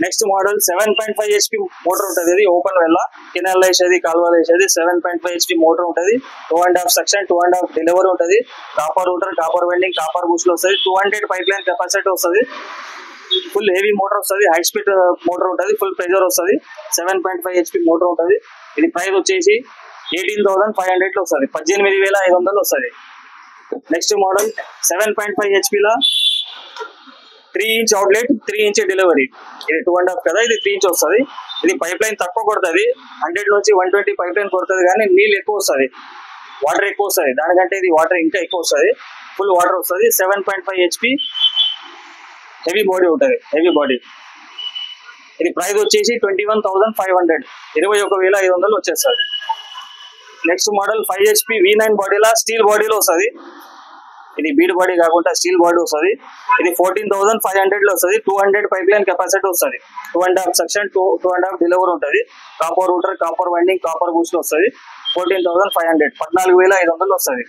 Next model 7.5 HP motor ఉంటుంది. ఇది open well canal వేసేది కాలువలు వేసేది 7.5 HP మోటార్ ఉంటుంది. 2.5 సెక్షన్ 2.5 డెలివరీ ఉంటుంది. Copper rotor copper welding copper బూస్ట్లు వస్తుంది. 200 పైప్ లైన్ కెపాసిటీ వస్తుంది. ఫుల్ హెవీ మోటార్ వస్తుంది. హై స్పీడ్ మోటార్ ఉంటుంది. ఫుల్ ప్రెజర్ వస్తుంది. 7.5 HP మోటార్ ఉంటుంది. ఇది ప్రైస్ వచ్చేసి 18,500 లో వస్తుంది. 18,500 వస్తుంది. నెక్స్ట్ మోడల్ 7.5 HP లా 3 ఇంచ్ అవుట్లెట్ 3 ఇంచ్ డెలివరీ. ఇది 2.5 కదా, ఇది 3 ఇంచ్ వస్తుంది. ఇది పైప్ లైన్ తక్కువ కొడుతుంది. 100 నుంచి 120 పైప్ లైన్ కొడుతుంది, కానీ నీళ్ళు ఎక్కువ వస్తుంది, వాటర్ ఎక్కువ వస్తుంది. దానికంటే ఇది వాటర్ ఇంకా ఎక్కువ వస్తుంది. ఫుల్ వాటర్ వస్తుంది. 7.5 HP హెవీ బాడీ ఉంటుంది. Heavy body. ఇది ప్రైస్ వచ్చేసి 21,500 21,500 వచ్చేస్తుంది. నెక్స్ట్ మోడల్ 5 HP V9 బాడీలా స్టీల్ బాడీలో వస్తుంది. ఇది బీడ్ బాడీ కాకుండా స్టీల్ బాడీ వస్తుంది. ఇది 14,500 లో వస్తుంది. 200 పైప్ లైన్ కెపాసిటీ వస్తుంది. 2.5 సెక్షన్ 2.5 డెలివరీ ఉంటుంది. Copper rotor copper winding copper Boost వస్తుంది. 14,500 14,500 వస్తుంది.